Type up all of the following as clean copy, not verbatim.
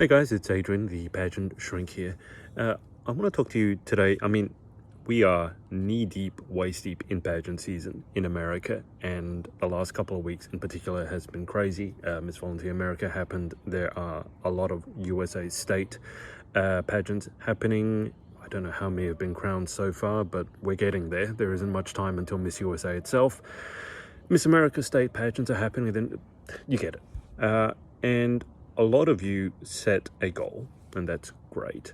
Hey guys, it's Adrian, the Pageant Shrink here. I want to talk to you today. We are knee-deep, waist-deep in pageant season in America, and the last couple of weeks in particular has been crazy. Miss Volunteer America happened. There are a lot of USA state pageants happening. I don't know how many have been crowned so far, but we're getting there. There isn't much time until Miss USA itself. Miss America state pageants are happening, then you get it. And a lot of you set a goal, and that's great.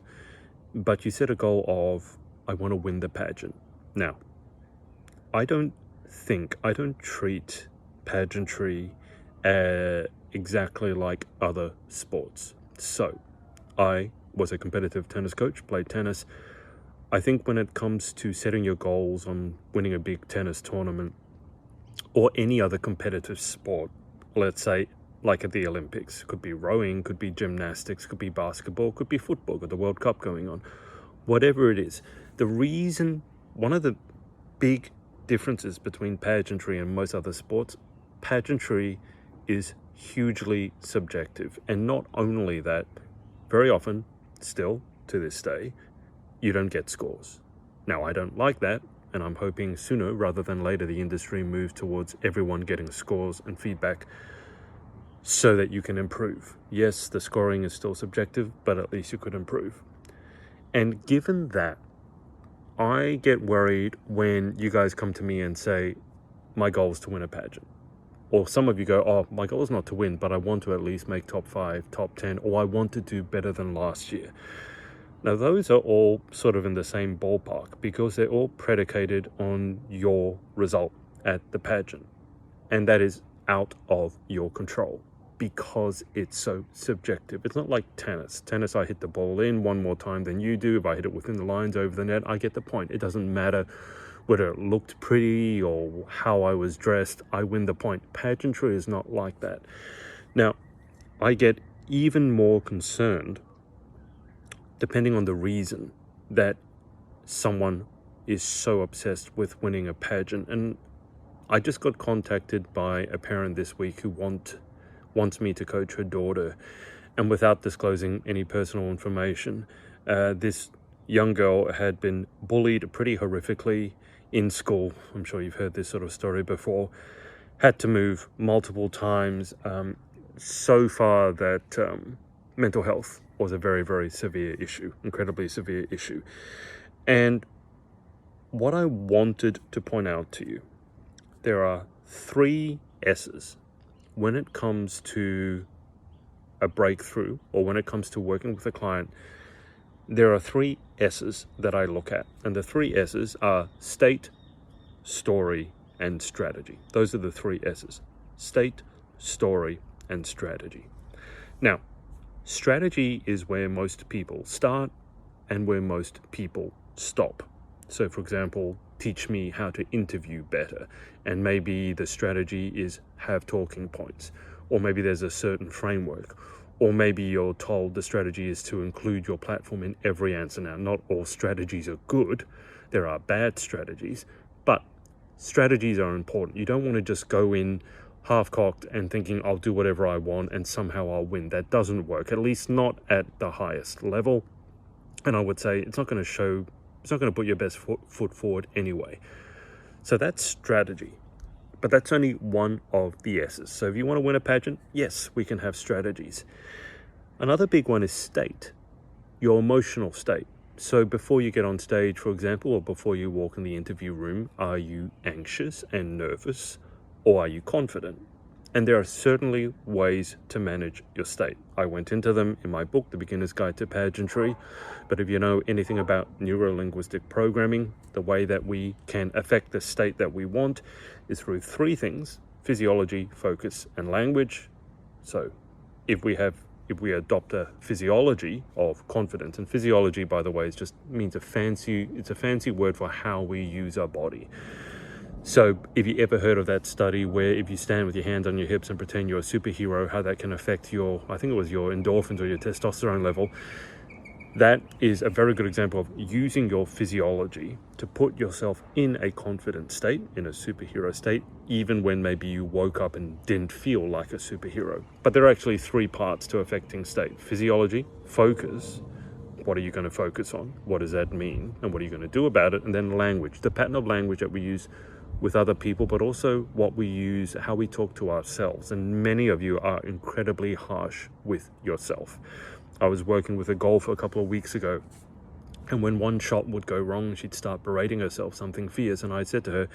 But you set a goal of, I want to win the pageant. Now, I don't treat pageantry exactly like other sports. So, I was a competitive tennis coach, played tennis. I think when it comes to setting your goals on winning a big tennis tournament or any other competitive sport, let's say, like at the Olympics, could be rowing, could be gymnastics, could be basketball, could be football, got the World Cup going on, whatever it is. One of the big differences between pageantry and most other sports, pageantry is hugely subjective. And not only that, very often, still to this day, you don't get scores. Now, I don't like that, and I'm hoping sooner rather than later the industry moves towards everyone getting scores and feedback so that you can improve. Yes, the scoring is still subjective, but at least you could improve. And given that, I get worried when you guys come to me and say, my goal is to win a pageant. Or some of you go, oh, my goal is not to win, but I want to at least make top 5, top 10, or I want to do better than last year. Now, those are all sort of in the same ballpark because they're all predicated on your result at the pageant. And that is out of your control because it's so subjective. It's not like tennis. Tennis, I hit the ball in one more time than you do. If I hit it within the lines over the net, I get the point. It doesn't matter whether it looked pretty or how I was dressed. I win the point. Pageantry is not like that. Now, I get even more concerned depending on the reason that someone is so obsessed with winning a pageant. And I just got contacted by a parent this week who wants me to coach her daughter. And without disclosing any personal information, this young girl had been bullied pretty horrifically in school. I'm sure you've heard this sort of story before. Had to move multiple times, so far that mental health was a very, very severe issue, incredibly severe issue. And what I wanted to point out to you, there are 3 S's when it comes to a breakthrough or when it comes to working with a client. There are 3 S's that I look at, and the 3 S's are state, story, and strategy. Those are the 3 S's: state, story, and strategy. Now, strategy is where most people start and where most people stop. So, for example, teach me how to interview better. And maybe the strategy is have talking points. Or maybe there's a certain framework. Or maybe you're told the strategy is to include your platform in every answer. Now, not all strategies are good. There are bad strategies. But strategies are important. You don't want to just go in half-cocked and thinking I'll do whatever I want and somehow I'll win. That doesn't work, at least not at the highest level. And I would say it's not going to put your best foot forward anyway. So that's strategy. But that's only one of the S's. So if you want to win a pageant, yes, we can have strategies. Another big one is state, your emotional state. So before you get on stage, for example, or before you walk in the interview room, are you anxious and nervous, or are you confident? And there are certainly ways to manage your state. I went into them in my book, The Beginner's Guide to Pageantry. But if you know anything about neuro-linguistic programming, the way that we can affect the state that we want is through 3 things: physiology, focus, and language. So if we adopt a physiology of confidence, and physiology, by the way, it's a fancy word for how we use our body. So if you ever heard of that study where if you stand with your hands on your hips and pretend you're a superhero, how that can affect your endorphins or your testosterone level, That is a very good example of using your physiology to put yourself in a confident state, in a superhero state, even when maybe you woke up and didn't feel like a superhero. But there are actually three parts to affecting state: physiology, focus. What are you going to focus on? What does that mean? And what are you going to do about it? And then language, the pattern of language that we use with other people, but also what we use, how we talk to ourselves. And many of you are incredibly harsh with yourself. I was working with a golfer a couple of weeks ago, and when one shot would go wrong, she'd start berating herself something fierce. And I said to her,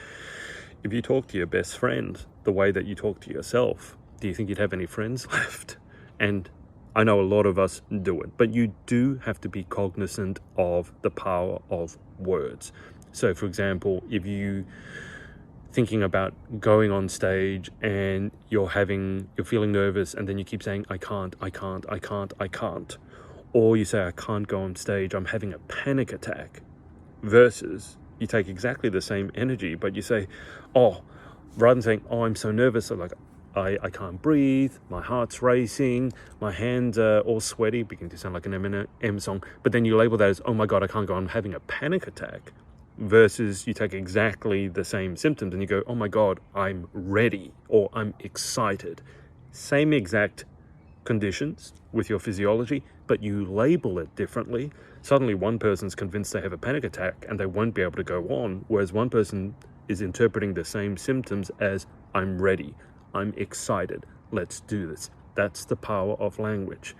if you talk to your best friend the way that you talk to yourself, do you think you'd have any friends left? And I know a lot of us do it, but you do have to be cognizant of the power of words. So for example, if you thinking about going on stage and you're feeling nervous, and then you keep saying, I can't, or you say, I can't go on stage, I'm having a panic attack, versus you take exactly the same energy, but you say, rather than saying, I'm so nervous, so like, I can't breathe, my heart's racing, my hands are all sweaty, beginning to sound like an Eminem song, but then you label that as, oh my God, I can't go, I'm having a panic attack. Versus you take exactly the same symptoms and you go, oh my God, I'm ready, or I'm excited. Same exact conditions with your physiology, but you label it differently. Suddenly one person's convinced they have a panic attack and they won't be able to go on, whereas one person is interpreting the same symptoms as, I'm ready, I'm excited, let's do this. That's the power of language.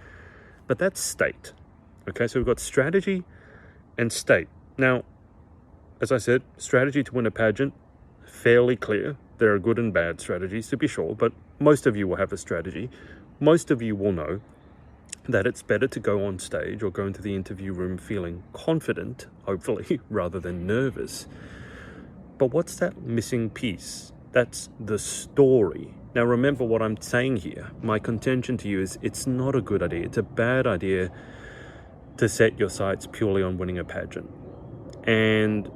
But that's state. Okay, so we've got strategy and state. Now, as I said, strategy to win a pageant, fairly clear. There are good and bad strategies, to be sure, but most of you will have a strategy. Most of you will know that it's better to go on stage or go into the interview room feeling confident, hopefully, rather than nervous. But what's that missing piece? That's the story. Now remember what I'm saying here. My contention to you is it's not a good idea. It's a bad idea to set your sights purely on winning a pageant. And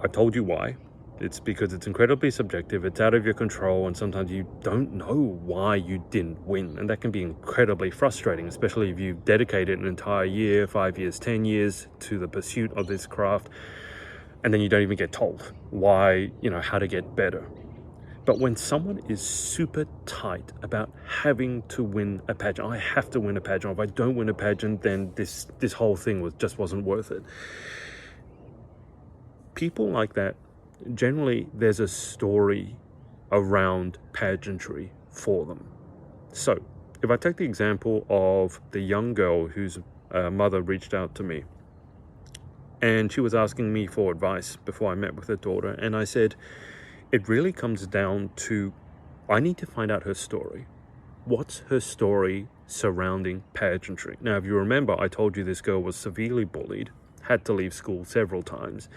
I told you why. It's because it's incredibly subjective, it's out of your control, and sometimes you don't know why you didn't win. And that can be incredibly frustrating, especially if you've dedicated an entire year, 5 years, 10 years to the pursuit of this craft, and then you don't even get told why, how to get better. But when someone is super tight about having to win a pageant, I have to win a pageant. If I don't win a pageant, then this whole thing just wasn't worth it. People like that, generally there's a story around pageantry for them. So if I take the example of the young girl whose mother reached out to me, and she was asking me for advice before I met with her daughter, and I said, it really comes down to, I need to find out her story. What's her story surrounding pageantry? Now, if you remember, I told you this girl was severely bullied, had to leave school several times,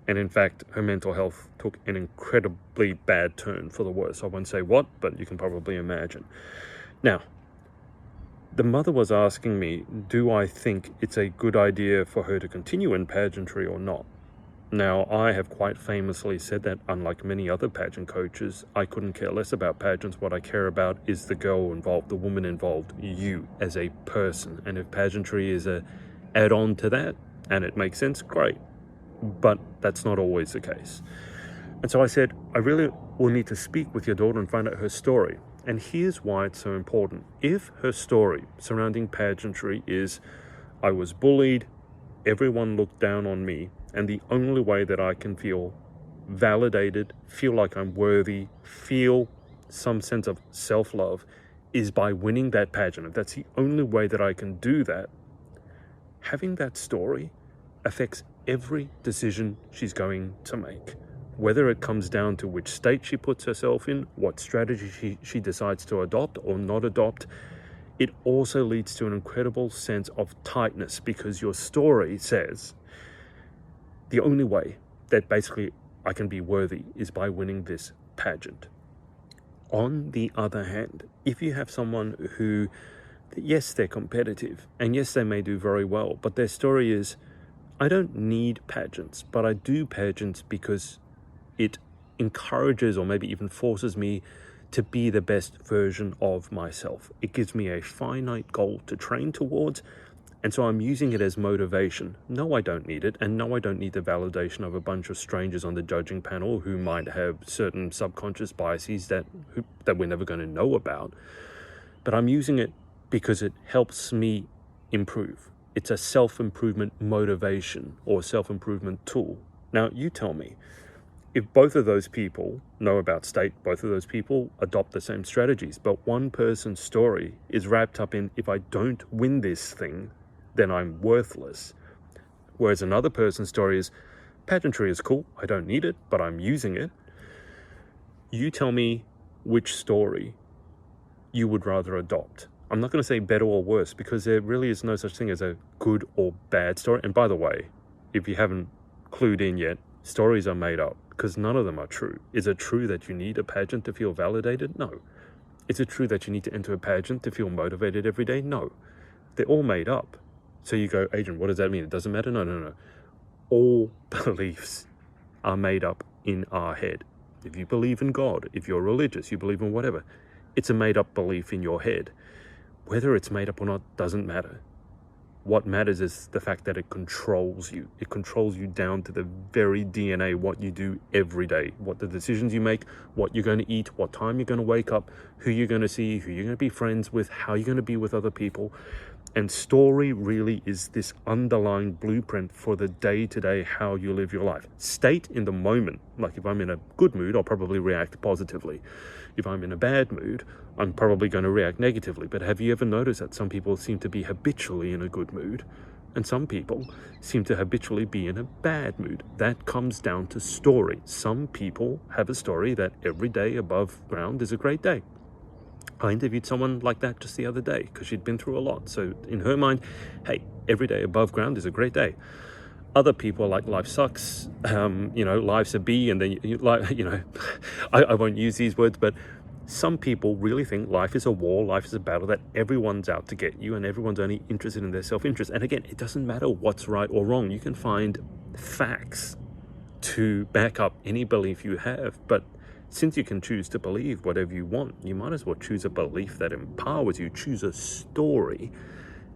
and in fact, her mental health took an incredibly bad turn for the worse. I won't say what, but you can probably imagine. Now, the mother was asking me, do I think it's a good idea for her to continue in pageantry or not? Now, I have quite famously said that, unlike many other pageant coaches, I couldn't care less about pageants. What I care about is the girl involved, the woman involved, you as a person. And if pageantry is a add-on to that, and it makes sense, great. But that's not always the case. And so I said, I really will need to speak with your daughter and find out her story. And here's why it's so important. If her story surrounding pageantry is, I was bullied, everyone looked down on me, and the only way that I can feel validated, feel like I'm worthy, feel some sense of self-love is by winning that pageant, if that's the only way that I can do that, having that story affects every decision she's going to make. Whether it comes down to which state she puts herself in, what strategy she decides to adopt or not adopt, it also leads to an incredible sense of tightness, because your story says, the only way that basically I can be worthy is by winning this pageant. On the other hand, if you have someone who, yes, they're competitive, and yes, they may do very well, but their story is, I don't need pageants, but I do pageants because it encourages or maybe even forces me to be the best version of myself. It gives me a finite goal to train towards, And so I'm using it as motivation. No, I don't need it. And no, I don't need the validation of a bunch of strangers on the judging panel who might have certain subconscious biases that we're never going to know about. But I'm using it because it helps me improve. It's a self-improvement motivation or self-improvement tool. Now, you tell me, if both of those people know about state, both of those people adopt the same strategies, but one person's story is wrapped up in, if I don't win this thing, then I'm worthless. Whereas another person's story is, pageantry is cool, I don't need it, but I'm using it. You tell me which story you would rather adopt. I'm not going to say better or worse, because there really is no such thing as a good or bad story. And by the way, if you haven't clued in yet, stories are made up, because none of them are true. Is it true that you need a pageant to feel validated? No. Is it true that you need to enter a pageant to feel motivated every day? No. They're all made up. So you go, Adrian, what does that mean? It doesn't matter? No. All beliefs are made up in our head. If you believe in God, if you're religious, you believe in whatever, it's a made up belief in your head. Whether it's made up or not doesn't matter. What matters is the fact that it controls you. It controls you down to the very DNA, what you do every day, what the decisions you make, what you're going to eat, what time you're going to wake up, who you're going to see, who you're going to be friends with, how you're going to be with other people. And story really is this underlying blueprint for the day-to-day how you live your life. State in the moment, like if I'm in a good mood, I'll probably react positively. If I'm in a bad mood, I'm probably going to react negatively. But have you ever noticed that some people seem to be habitually in a good mood and some people seem to habitually be in a bad mood? That comes down to story. Some people have a story that every day above ground is a great day. I interviewed someone like that just the other day because she'd been through a lot. So in her mind, hey, every day above ground is a great day. Other people are like, life sucks, life's a bee, and then, I won't use these words, but some people really think life is a war, life is a battle, that everyone's out to get you and everyone's only interested in their self-interest. And again, it doesn't matter what's right or wrong. You can find facts to back up any belief you have, but since you can choose to believe whatever you want, you might as well choose a belief that empowers you. Choose a story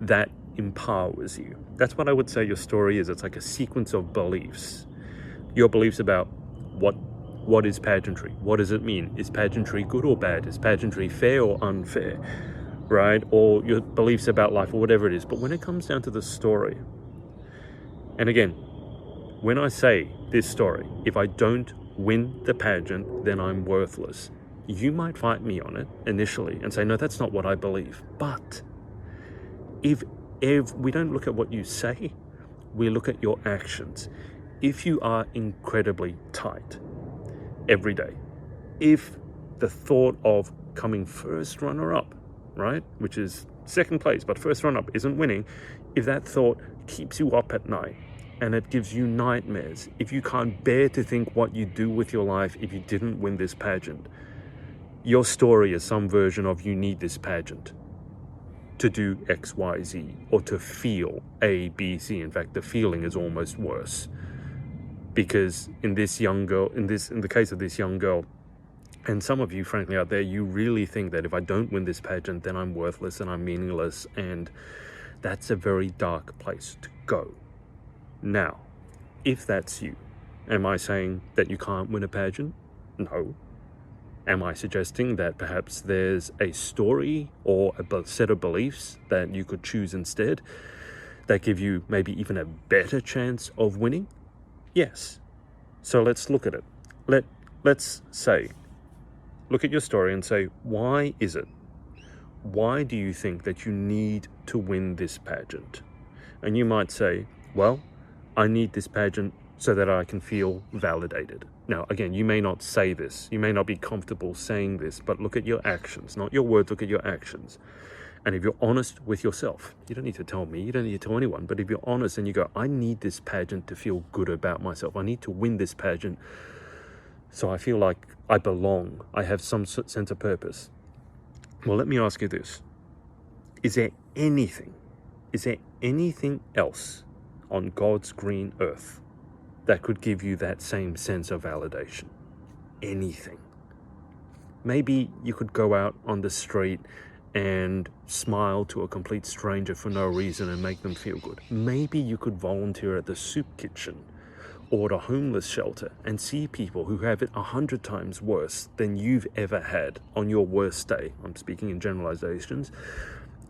that empowers you. That's what I would say your story is. It's like a sequence of beliefs. Your beliefs about what is pageantry? What does it mean? Is pageantry good or bad? Is pageantry fair or unfair? Right? Or your beliefs about life or whatever it is. But when it comes down to the story, and again, when I say this story, if I don't win the pageant, then I'm worthless. You might fight me on it initially and say, no, that's not what I believe. But if we don't look at what you say, we look at your actions. If you are incredibly tight every day, if the thought of coming first runner-up, right, which is second place, but first runner-up isn't winning, if that thought keeps you up at night, and it gives you nightmares, if you can't bear to think what you do with your life if you didn't win this pageant, your story is some version of you need this pageant to do X, Y, Z, or to feel A, B, C. In fact, the feeling is almost worse. Because in the case of this young girl, and some of you, frankly, out there, you really think that if I don't win this pageant, then I'm worthless and I'm meaningless, and that's a very dark place to go. Now, if that's you, am I saying that you can't win a pageant? No. Am I suggesting that perhaps there's a story or a set of beliefs that you could choose instead that give you maybe even a better chance of winning? Yes. So let's look at it. Let's say, look at your story and say, why is it? Why do you think that you need to win this pageant? And you might say, well, I need this pageant so that I can feel validated. Now, again, you may not say this. You may not be comfortable saying this, but look at your actions, not your words, look at your actions. And if you're honest with yourself, you don't need to tell me, you don't need to tell anyone, but if you're honest and you go, I need this pageant to feel good about myself. I need to win this pageant so I feel like I belong. I have some sense of purpose. Well, let me ask you this. Is there anything else on God's green earth that could give you that same sense of validation? Anything. Maybe you could go out on the street and smile to a complete stranger for no reason and make them feel good. Maybe you could volunteer at the soup kitchen or the homeless shelter and see people who have it 100 times worse than you've ever had on your worst day. I'm speaking in generalizations,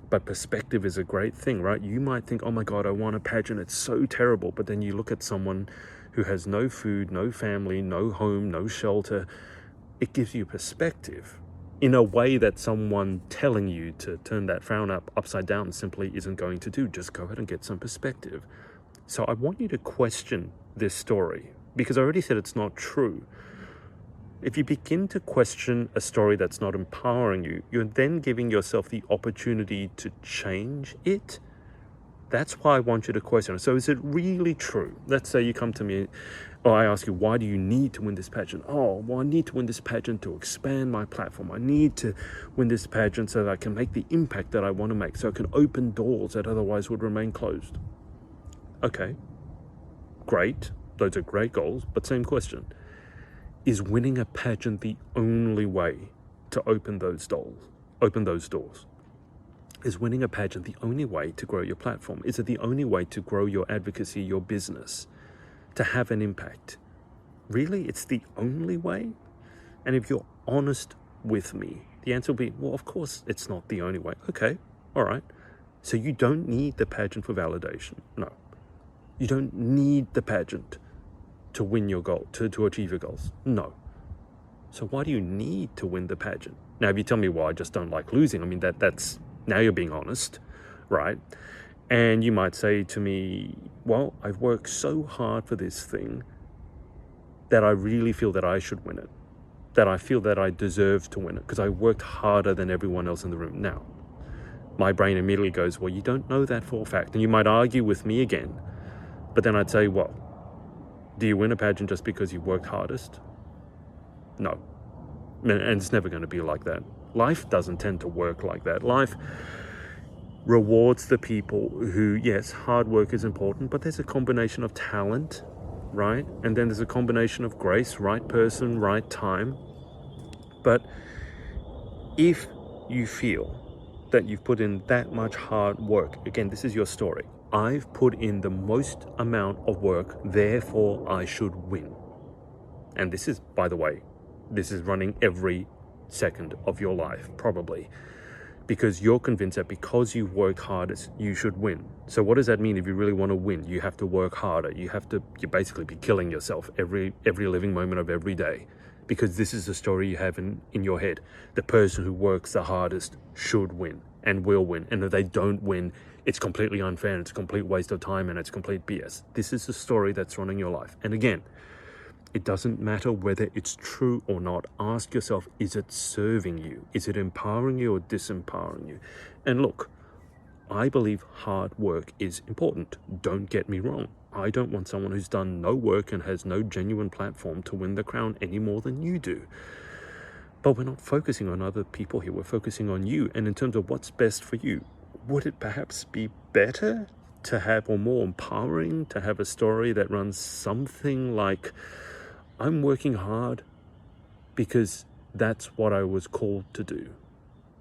but perspective is a great thing, right? You might think, oh my God, I want a pageant, it's so terrible. But then you look at someone who has no food, no family, no home, no shelter. It gives you perspective in a way that someone telling you to turn that frown upside down simply isn't going to do. Just go ahead and get some perspective. So I want you to question this story, because I already said it's not true. If you begin to question a story that's not empowering you, you're then giving yourself the opportunity to change it. That's why I want you to question it. So is it really true? Let's say you come to me, or I ask you, why do you need to win this pageant? Oh, well, I need to win this pageant to expand my platform. I need to win this pageant so that I can make the impact that I want to make, so I can open doors that otherwise would remain closed. Okay, great. Those are great goals, but same question. Is winning a pageant the only way to open those doors? Is winning a pageant the only way to grow your platform? Is it the only way to grow your advocacy, your business, to have an impact? Really, it's the only way? And if you're honest with me, the answer will be, well, of course it's not the only way. Okay, all right. So you don't need the pageant for validation. No. You don't need the pageant to win your goal, to achieve your goals. No. So why do you need to win the pageant? Now, if you tell me, well, I just don't like losing, I mean, that's now you're being honest, right? And you might say to me, well, I've worked so hard for this thing that I really feel that I should win it, that I feel that I deserve to win it because I worked harder than everyone else in the room. Now, my brain immediately goes, well, you don't know that for a fact. And you might argue with me again, but then I'd say, well, do you win a pageant just because you worked hardest? No. And it's never going to be like that. Life doesn't tend to work like that. Life rewards the people who, yes, hard work is important, but there's a combination of talent, right? And then there's a combination of grace, right person, right time. But if you feel that you've put in that much hard work, again, this is your story. I've put in the most amount of work, therefore I should win. And this is, by the way, this is running every second of your life, probably, because you're convinced that because you work hardest, you should win. So what does that mean? If you really want to win, you have to work harder. You basically be killing yourself every living moment of every day, because this is the story you have in your head. The person who works the hardest should win and will win. And if they don't win, it's completely unfair and it's a complete waste of time and it's complete BS. This is the story that's running your life. And again, it doesn't matter whether it's true or not. Ask yourself, is it serving you? Is it empowering you or disempowering you? And look, I believe hard work is important. Don't get me wrong. I don't want someone who's done no work and has no genuine platform to win the crown any more than you do. But we're not focusing on other people here. We're focusing on you. And in terms of what's best for you, would it perhaps be better to have, or more empowering, to have a story that runs something like, I'm working hard because that's what I was called to do.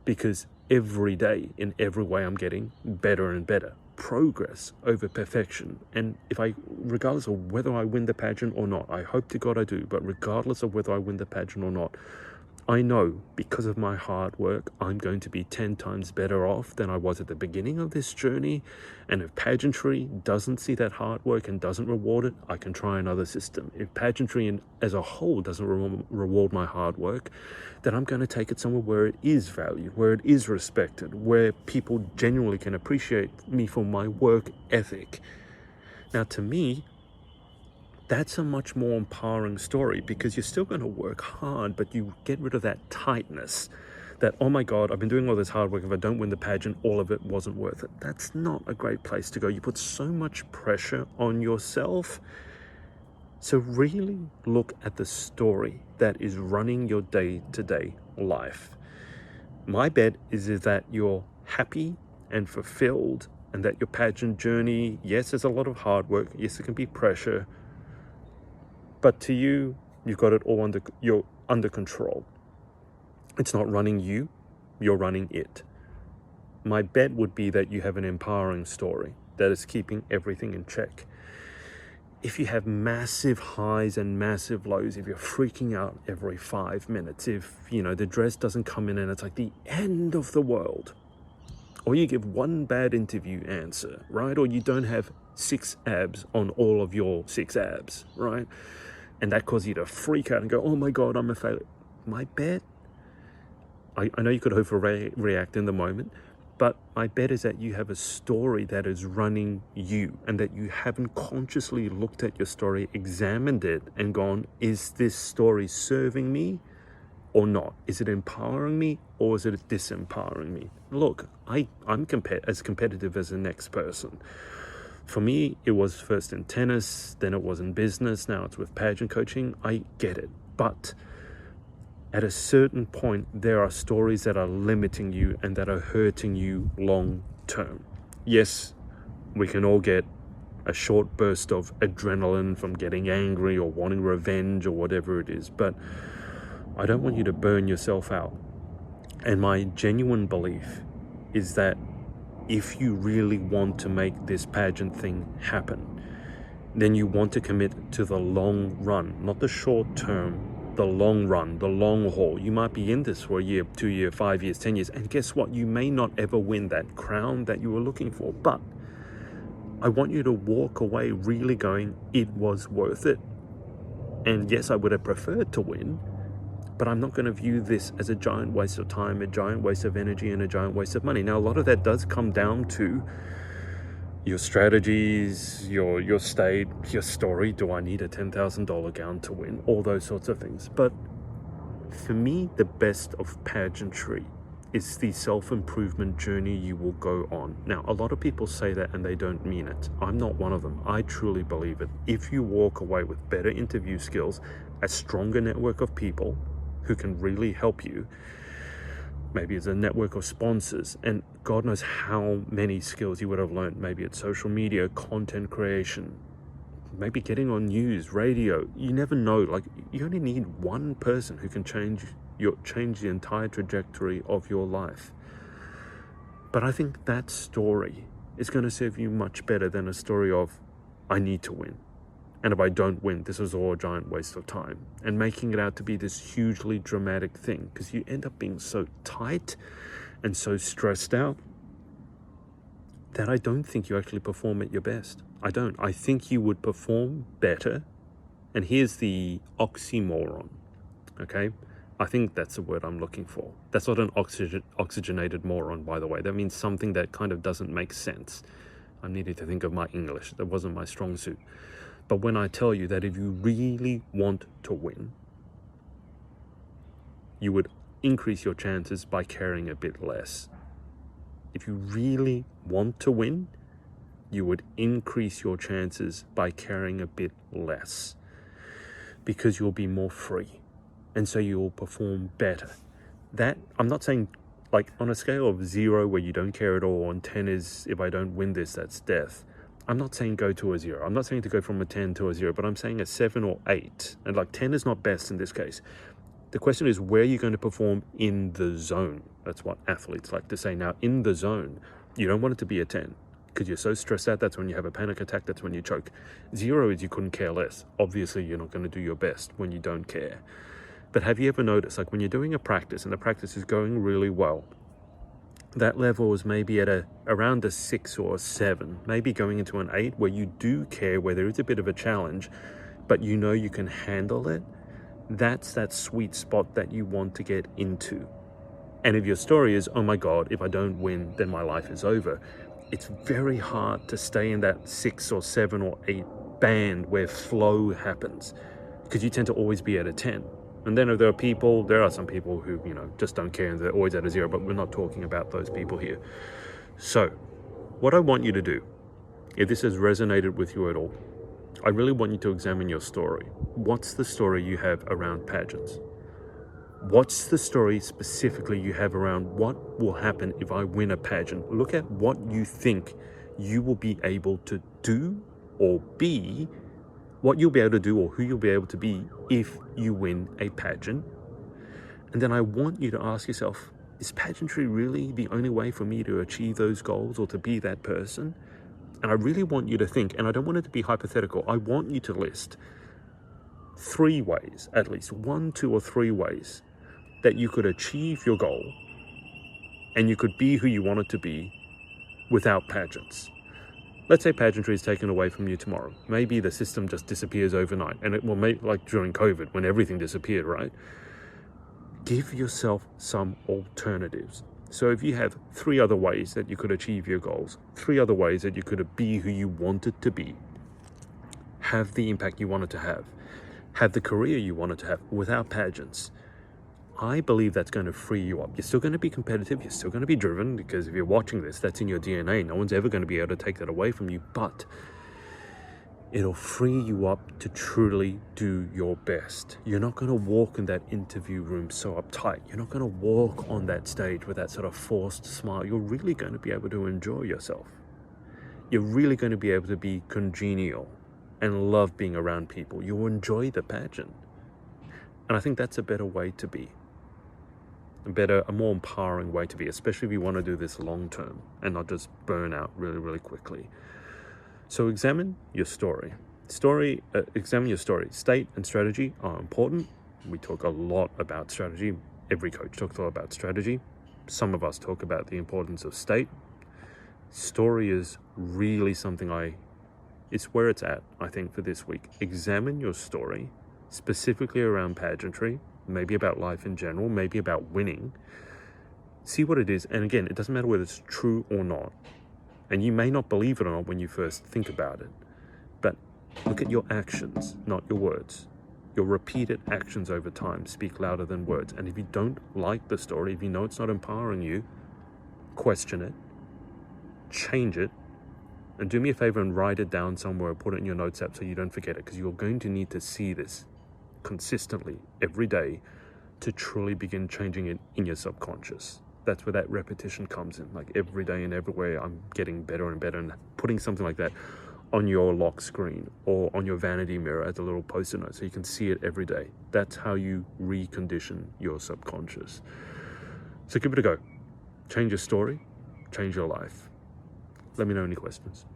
Because every day, in every way, I'm getting better and better. Progress over perfection. And regardless of whether I win the pageant or not, I hope to God I do, but regardless of whether I win the pageant or not, I know because of my hard work, I'm going to be 10 times better off than I was at the beginning of this journey. And if pageantry doesn't see that hard work and doesn't reward it, I can try another system. If pageantry as a whole doesn't reward my hard work, then I'm going to take it somewhere where it is valued, where it is respected, where people genuinely can appreciate me for my work ethic. Now, to me, that's a much more empowering story, because you're still going to work hard, but you get rid of that tightness that, oh my God, I've been doing all this hard work. If I don't win the pageant, all of it wasn't worth it. That's not a great place to go. You put so much pressure on yourself. So really look at the story that is running your day-to-day life. My bet is that you're happy and fulfilled, and that your pageant journey, yes, there's a lot of hard work. Yes, it can be pressure. But to you, you've got it all you're under control. It's not running you, you're running it. my bet would be that you have an empowering story that is keeping everything in check. If you have massive highs and massive lows, if you're freaking out every 5 minutes, if, the dress doesn't come in and it's like the end of the world, or you give one bad interview answer, right? Or you don't have 6 abs on all of your 6 abs, right? And that causes you to freak out and go, oh my God, I'm a failure. My bet, I know you could overreact in the moment, but my bet is that you have a story that is running you and that you haven't consciously looked at your story, examined it and gone, is this story serving me or not? Is it empowering me or is it disempowering me? Look, I'm as competitive as the next person. For me, it was first in tennis, then it was in business, now it's with pageant coaching. I get it. But at a certain point, there are stories that are limiting you and that are hurting you long term. Yes, we can all get a short burst of adrenaline from getting angry or wanting revenge or whatever it is, but I don't want you to burn yourself out. And my genuine belief is that if you really want to make this pageant thing happen, then you want to commit to the long run, not the short term, the long run, the long haul. You might be in this for a year, 2 years, 5 years, 10 years, and guess what? You may not ever win that crown that you were looking for, but I want you to walk away really going, it was worth it. And yes, I would have preferred to win, but I'm not going to view this as a giant waste of time, a giant waste of energy, and a giant waste of money. Now, a lot of that does come down to your strategies, your state, your story. Do I need a $10,000 gown to win? All those sorts of things. But for me, the best of pageantry is the self-improvement journey you will go on. Now, a lot of people say that and they don't mean it. I'm not one of them. I truly believe it. If you walk away with better interview skills, a stronger network of people who can really help you, maybe it's a network of sponsors, and God knows how many skills you would have learned. Maybe it's social media, content creation, maybe getting on news, radio. You never know. Like, you only need one person who can change the entire trajectory of your life. But I think that story is going to serve you much better than a story of, I need to win. And if I don't win, this is all a giant waste of time. And making it out to be this hugely dramatic thing, because you end up being so tight and so stressed out that I don't think you actually perform at your best. I don't. I think you would perform better. And here's the oxymoron, okay? I think that's the word I'm looking for. That's not an oxygenated moron, by the way. That means something that kind of doesn't make sense. I needed to think of my English. That wasn't my strong suit. But when I tell you that if you really want to win, you would increase your chances by caring a bit less. If you really want to win, you would increase your chances by caring a bit less, because you'll be more free. And so you will perform better. That, I'm not saying, like, on a scale of 0 where you don't care at all, and 10 is, if I don't win this, that's death. I'm not saying go to a 0. I'm not saying to go from a 10 to a 0, but I'm saying a 7 or 8. And like 10 is not best in this case. The question is, where are you going to perform in the zone? That's what athletes like to say. Now, in the zone, you don't want it to be a 10 because you're so stressed out. That's when you have a panic attack. That's when you choke. 0 is you couldn't care less. Obviously, you're not going to do your best when you don't care. But have you ever noticed, like when you're doing a practice and the practice is going really well, that level is maybe at around a 6 or a 7, maybe going into an 8, where you do care, where there is a bit of a challenge, but you know you can handle it. That's that sweet spot that you want to get into. And if your story is, oh my God, if I don't win, then my life is over, it's very hard to stay in that 6 or 7 or 8 band where flow happens, because you tend to always be at a 10. And then if there are some people who, just don't care and they're always at a 0, but we're not talking about those people here. So what I want you to do, if this has resonated with you at all, I really want you to examine your story. What's the story you have around pageants? What's the story specifically you have around what will happen if I win a pageant? Look at what you think you will be able to do or be, what you'll be able to do or who you'll be able to be if you win a pageant. And then I want you to ask yourself, is pageantry really the only way for me to achieve those goals or to be that person? And I really want you to think, and I don't want it to be hypothetical, I want you to list 3 ways, at least 1, 2, or 3 ways that you could achieve your goal and you could be who you wanted to be without pageants. Let's say pageantry is taken away from you tomorrow. Maybe the system just disappears overnight, and it will make, like during COVID when everything disappeared, right? Give yourself some alternatives. So if you have 3 other ways that you could achieve your goals, 3 other ways that you could be who you wanted to be, have the impact you wanted to have the career you wanted to have without pageants, I believe that's going to free you up. You're still going to be competitive. You're still going to be driven, because if you're watching this, that's in your DNA. No one's ever going to be able to take that away from you, but it'll free you up to truly do your best. You're not going to walk in that interview room so uptight. You're not going to walk on that stage with that sort of forced smile. You're really going to be able to enjoy yourself. You're really going to be able to be congenial and love being around people. You'll enjoy the pageant. And I think that's a better way to be. A more empowering way to be, especially if you want to do this long term and not just burn out really, really quickly. So examine your story. Examine your story. State and strategy are important. We talk a lot about strategy. Every coach talks a lot about strategy. Some of us talk about the importance of state. Story is really something it's where it's at, I think, for this week. Examine your story, specifically around pageantry, maybe about life in general, maybe about winning. See what it is. And again, it doesn't matter whether it's true or not. And you may not believe it or not when you first think about it. But look at your actions, not your words. Your repeated actions over time speak louder than words. And if you don't like the story, if you know it's not empowering you, question it, change it, and do me a favor and write it down somewhere, or put it in your notes app so you don't forget it, because you're going to need to see this consistently every day to truly begin changing it in your subconscious. That's where that repetition comes in. Like every day and everywhere, I'm getting better and better, and putting something like that on your lock screen or on your vanity mirror as a little post-it note so you can see it every day. That's how you recondition your subconscious. So give it a go. Change your story, change your life. Let me know any questions.